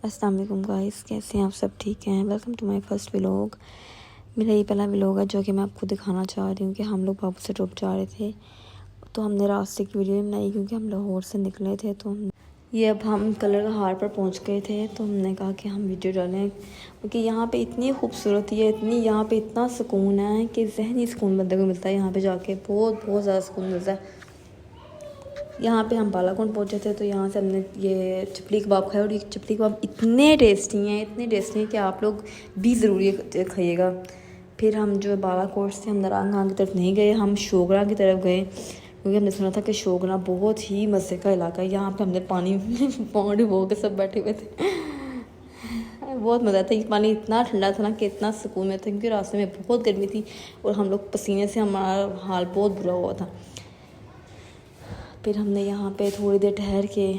अस्सलाम वालेकुम गाइस, कैसे हैं आप सब? ठीक हैं। Welcome to my first vlog. मेरा ये पहला व्लॉग है जो कि मैं आपको दिखाना चाह रही हूँ कि हम लोग बाबू से ट्रिप जा रहे थे। तो हमने रास्ते की वीडियो बनाई क्योंकि हम लाहौर से निकले थे। तो अब हम कलर का हार पर पहुँच गए थे। तो हमने कहा कि हम वीडियो डालें क्योंकि यहाँ पे इतनी खूबसूरती है, यहाँ पे इतना सुकून है कि जहनी सुकून बंदे को मिलता है। यहाँ पे जाके बहुत बहुत ज़्यादा सुकून मिलता है। यहाँ पे हम बालाकोट पहुँचे थे तो यहाँ से हमने ये चपली कबाब खाया और ये चपली कबाब इतने टेस्टी हैं कि आप लोग भी ज़रूर खाइएगा। फिर हम जो बालाकोट से हम नारंग की तरफ नहीं गए, हम शोगरा की तरफ गए क्योंकि हमने सुना था कि शोगरा बहुत ही मज़े का इलाका है। यहाँ पे हमने पानी पाँव डुबो के सब बैठे हुए थे। बहुत मज़ा था। ये पानी इतना ठंडा था ना कि इतना सुकून में था क्योंकि रास्ते में बहुत गर्मी थी और हम लोग पसीने से हमारा हाल बहुत बुरा हुआ था। फिर हमने यहाँ पे थोड़ी देर ठहर के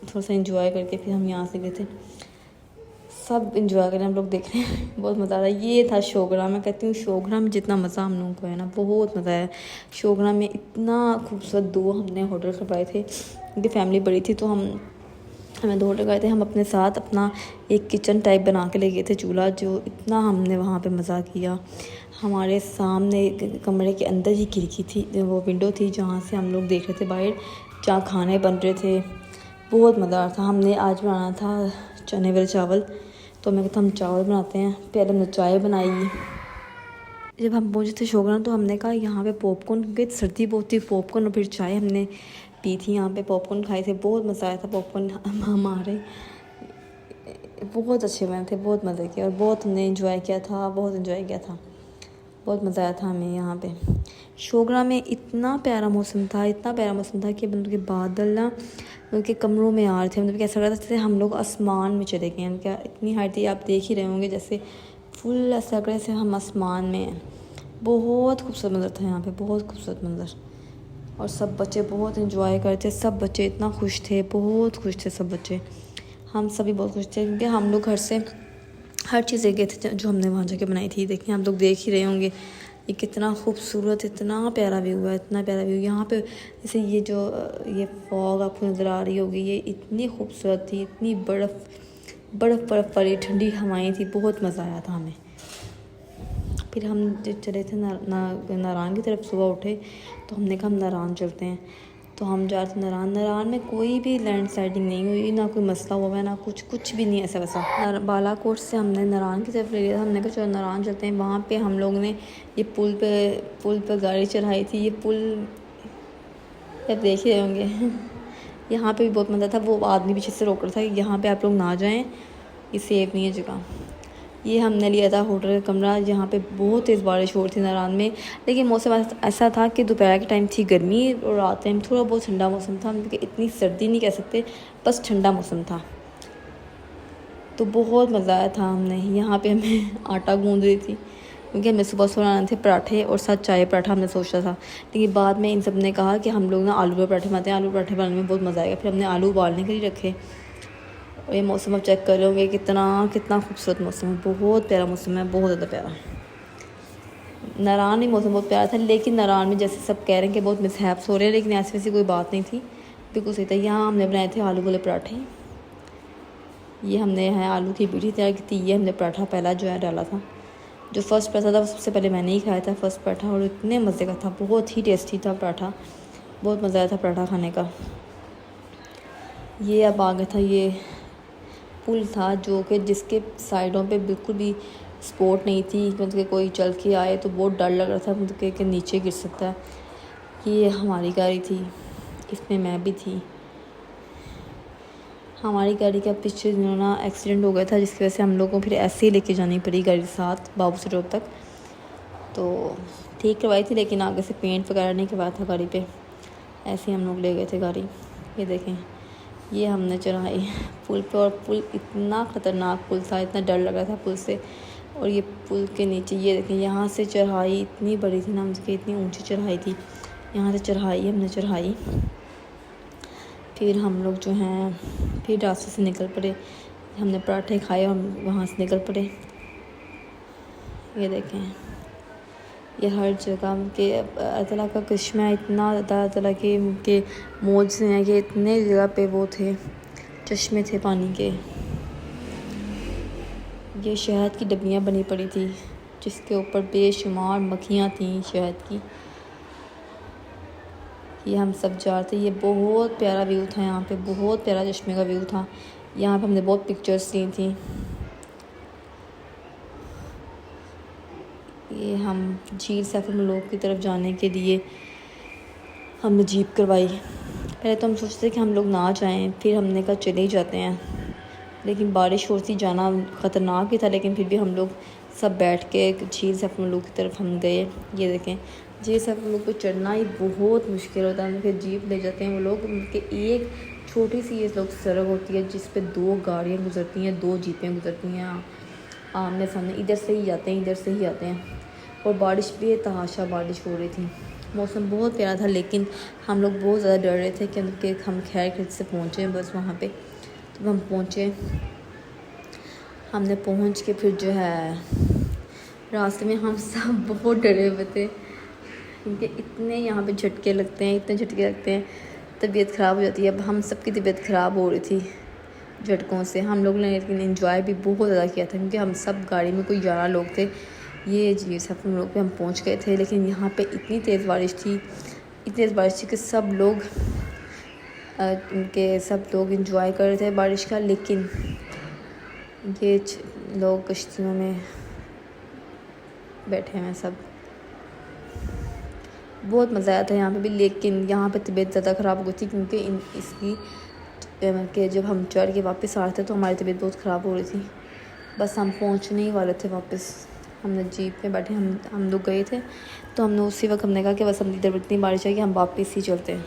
थोड़ा सा इंजॉय करके फिर हम यहाँ से गए थे। सब इंजॉय करें हम लोग, देख रहे हैं बहुत मज़ा आ रहा है। ये था शोगरा। मैं कहती हूँ शोगरा में जितना मज़ा हम लोगों को है ना, बहुत मज़ा है। शोगरा में इतना खूबसूरत 2 हमने होटल करवाए थे क्योंकि फैमिली बड़ी थी। तो हमें 2 होटल गए थे। हम अपने साथ अपना एक किचन टाइप बना के ले गए थे, चूल्हा। जो इतना हमने वहाँ पे मज़ा किया। हमारे सामने कमरे के अंदर ही खिड़की थी, वो विंडो थी जहाँ से हम लोग देख रहे थे बाहर, जहाँ खाने बन रहे थे। बहुत मज़ा आ रहा था। हमने आज बनाना था चने वाले चावल, तो मैं कहता हम चावल बनाते हैं। पहले हमने चाय बनाई। जब हम पहुँचे थे शोगरा तो हमने कहा यहाँ पे पॉपकॉर्न, क्योंकि सर्दी बहुत थी, पॉपकॉर्न और फिर चाय हमने पी थी। यहाँ पे पॉपकॉर्न खाए थे, बहुत मज़ा आया था। पॉपकॉर्न हमारे बहुत अच्छे बने थे, बहुत मज़े किया और बहुत हमने इंजॉय किया था। बहुत मज़ा आया था हमें यहाँ पे शोगरा में। इतना प्यारा मौसम था कि मतलब के बादल ना उनके कमरों में आ रहे थे। मतलब कैसा लग रहा था जैसे हम लोग आसमान में चले गए हैं। क्या इतनी हाइट थी, आप देख ही रहे होंगे, जैसे फुल ऐसा लग रहा है जैसे हम आसमान में हैं। बहुत खूबसूरत मंजर था यहाँ पे, बहुत खूबसूरत मंजर। और सब बच्चे बहुत इंजॉय कर रहे थे। सब बच्चे इतना खुश थे, बहुत खुश थे सब बच्चे। हम सभी बहुत खुश थे क्योंकि हम लोग घर से हर चीज़ ले गए थे जो हमने वहाँ जाके बनाई थी। देखिए आप लोग देख ही रहे होंगे ये कितना खूबसूरत, इतना प्यारा व्यू है, इतना प्यारा व्यू। यहाँ पे जैसे ये फॉग आपको नज़र आ रही होगी, ये इतनी खूबसूरत थी। इतनी बर्फ़ वाली ठंडी हवाएं थी, बहुत मज़ा आया था हमें। फिर हम चले थे नारायण की तरफ। सुबह उठे तो हमने कहा हम नारायण चलते हैं। तो हम जा रहे थे नारायण में कोई भी लैंड स्लाइडिंग नहीं हुई, ना कोई मसला हुआ है, ना कुछ भी नहीं ऐसा वैसा। बालाकोट से हमने नारायण की तरफ ले लिया था। हमने कहा चलो नारायण चलते हैं। वहाँ पे हम लोग ने ये पुल पे गाड़ी चढ़ाई थी। ये पुल आप देख ही रहे होंगे। यहाँ पे भी बहुत मज़ा था। वो आदमी पीछे से रोक रहा था कि यहाँ पे आप लोग ना जाएं, ये सेफ नहीं है जगह। ये हमने लिया था होटल का कमरा। यहाँ पे बहुत तेज़ बारिश हो रही थी नारायण में, लेकिन मौसम ऐसा था कि दोपहर के टाइम थी गर्मी और रात टाइम थोड़ा बहुत ठंडा मौसम था। मतलब इतनी सर्दी नहीं कह सकते, बस ठंडा मौसम था। तो बहुत मज़ा आया था। हमने यहाँ पे हमें आटा गूँध रही थी क्योंकि हमें सुबह बनाने थे पराठे और साथ चाय पराठा हमने सोचा था। लेकिन बाद में इन सब ने कहा कि हम लोग ना आलू के पराठे बनाते हैं, आलू पराठे बनाने में बहुत मज़ा आएगा। फिर हमने आलू उबालने के लिए रखे। और ये मौसम आप चेक कर रहे होंगे कितना खूबसूरत मौसम है, बहुत प्यारा मौसम है, बहुत ज़्यादा प्यारा। नारायण में मौसम बहुत प्यारा था, लेकिन नारायण में जैसे सब कह रहे हैं कि बहुत मिसहैप्स हो रहे हैं, लेकिन ऐसी वैसी कोई बात नहीं थी, बिल्कुल सही था। यहाँ हमने बनाए थे आलू वाले पराठे। ये हमने यहाँ आलू की पीठी तैयार की थी। ये हमने पराठा पहला जो है डाला था। जो फर्स्ट पराठा था वो सबसे पहले मैंने ही खाया था, फर्स्ट पराठा, और इतने मज़े का था, बहुत ही टेस्टी था पराठा। बहुत मज़ा आया था पराठा खाने का। ये अब आ गया था, ये पुल था जो कि जिसके साइडों पे बिल्कुल भी सपोर्ट नहीं थी। मतलब कि कोई चल के आए तो बहुत डर लग रहा था, मतलब कि नीचे गिर सकता है। ये हमारी गाड़ी थी, इसमें मैं भी थी। हमारी गाड़ी का पिछले दिनों ना एक्सीडेंट हो गया था, जिसकी वजह से हम लोग को फिर ऐसे ही लेके जानी पड़ी गाड़ी के साथ बाबू से रोड तक। तो ठीक करवाई थी, लेकिन आगे से पेंट वगैरह नहीं करवाया था गाड़ी पे, ऐसे ही हम लोग ले गए थे गाड़ी। ये देखें, ये हमने चढ़ाई पुल पे, और पुल इतना ख़तरनाक पुल था, इतना डर लग रहा था पुल से। और ये पुल के नीचे ये देखें, यहाँ से चढ़ाई इतनी बड़ी थी ना, मुझे इतनी ऊंची चढ़ाई थी। यहाँ से हमने चढ़ाई। फिर हम लोग जो हैं फिर रास्ते से निकल पड़े। हमने पराठे खाए और वहाँ से निकल पड़े। ये देखें, ये हर जगह के अल्लाह का करिश्मा है, इतना ज़्यादा अल्लाह के मौज से हैं कि इतने जगह पे वो थे चश्मे थे पानी के। ये शहद की डब्बियाँ बनी पड़ी थी जिसके ऊपर बेशुमार मक्खियाँ थीं शहद की। ये हम सब जा रहे थे। ये बहुत प्यारा व्यू था, यहाँ पे बहुत प्यारा चश्मे का व्यू था। यहाँ पे हमने बहुत पिक्चर्स ली थी। ये हम झील सैफुल-मलूक की तरफ जाने के लिए हमने जीप करवाई। पहले तो हम सोचते थे कि हम लोग ना जाएं, फिर हमने कहा चले ही जाते हैं, लेकिन बारिश हो रही थी, जाना ख़तरनाक ही था, लेकिन फिर भी हम लोग सब बैठ के झील सैफुल-मलूक की तरफ हम गए। ये देखें, झील सैफुल-मलूक को चढ़ना ही बहुत मुश्किल होता है। फिर जीप ले जाते हैं वो लोग, उनके एक छोटी सी ये लोग सड़क होती है जिस पे 2 गाड़ियाँ गुजरती हैं, 2 जीपें गुजरती हैं आमने सामने। इधर से ही जाते हैं, इधर से ही आते हैं। और बारिश भी तहाशा बारिश हो रही थी। मौसम बहुत प्यारा था, लेकिन हम लोग बहुत ज़्यादा डर रहे थे क्योंकि हम खैर से पहुँचे बस वहाँ पे। तो हम पहुँचे, हमने पहुँच के फिर जो है रास्ते में हम सब बहुत डरे हुए थे क्योंकि इतने यहाँ पे झटके लगते हैं, इतने झटके लगते हैं, तबीयत ख़राब हो जाती है। अब हम सब की तबीयत ख़राब हो रही थी झटकों से। हम लोग ने लेकिन एंजॉय भी बहुत ज़्यादा किया था क्योंकि हम सब गाड़ी में कोई 11 लोग थे। ये झील सैफुल-मलूक पे हम पहुंच गए थे, लेकिन यहाँ पे इतनी तेज़ बारिश थी, इतनी तेज़ बारिश थी कि सब लोग एंजॉय कर रहे थे बारिश का। लेकिन ये लोग कश्तियों में बैठे हैं सब, बहुत मज़ा आया था यहाँ पे भी। लेकिन यहाँ पे तबीयत ज़्यादा ख़राब हो गई थी क्योंकि इसकी कि जब हम चढ़ के वापस आ रहे थे तो हमारी तबीयत बहुत ख़राब हो रही थी। बस हम पहुँचने ही वाले थे वापस, हमने जीप में बैठे, हम लोग गए थे। तो हमने उसी वक्त हमने कहा कि बस हम इधर इतनी बारिश है कि हम वापस ही चलते हैं।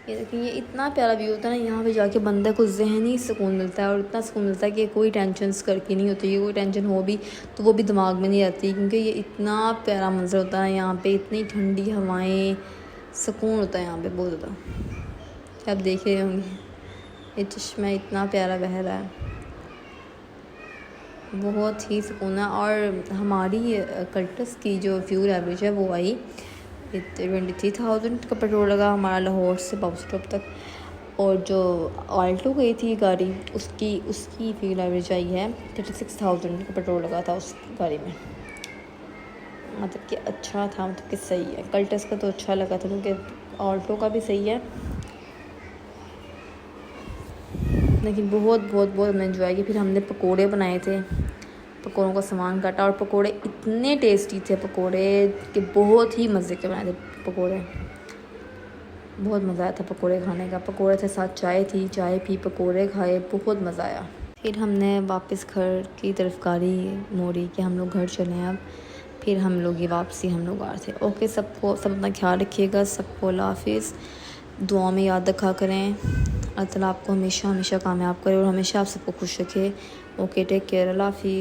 ये देखिए, ये इतना प्यारा व्यू होता है ना, यहाँ पे जाके बंदे को ज़हनी सुकून मिलता है, और इतना सुकून मिलता है कि कोई टेंशन करके नहीं होती है। कोई टेंशन हो भी तो वो भी दिमाग में नहीं आती, क्योंकि ये इतना प्यारा मंजर होता है। यहाँ पे इतनी ठंडी हवाएं, सुकून होता है यहाँ पे बहुत ज़्यादा। आप देख रहे होंगे ये चश्मा इतना प्यारा बह रहा है, बहुत ही सुकून है। और हमारी कल्टस की जो फ्यूल एवरेज है वो आई 23,000 का पेट्रोल लगा हमारा लाहौर से बाबू स्टॉप तक। और जो आल्टो गई थी गाड़ी, उसकी फ्यूल एवरेज आई है 36,000 का पेट्रोल लगा था उस गाड़ी में। मतलब कि अच्छा था, मतलब कि सही है। कल्टस का तो अच्छा लगा था क्योंकि आल्टो का भी सही है, लेकिन बहुत बहुत बहुत हमने एंजॉय किया। फिर हमने पकोड़े बनाए थे, पकोड़ों का सामान काटा, और पकोड़े इतने टेस्टी थे पकोड़े कि बहुत ही मज़े के बनाए थे पकोड़े। बहुत मज़ा आया था पकोड़े खाने का। पकोड़े थे, साथ चाय थी, चाय पी, पकोड़े खाए, बहुत मज़ा आया। फिर हमने वापस घर की तरफ गाड़ी मोड़ी कि हम लोग घर चलें अब। फिर हम लोग ये वापसी हम लोग आ रहे थे। ओके, सब अपना ख्याल रखिएगा, सबको अल्लाह हाफिज़। दुआ में याद रखा करें। अल्लाह ताला आपको हमेशा कामयाब करे और हमेशा आप सबको खुश रखे। ओके, टेक केयर, अल्लाह हाफिज़।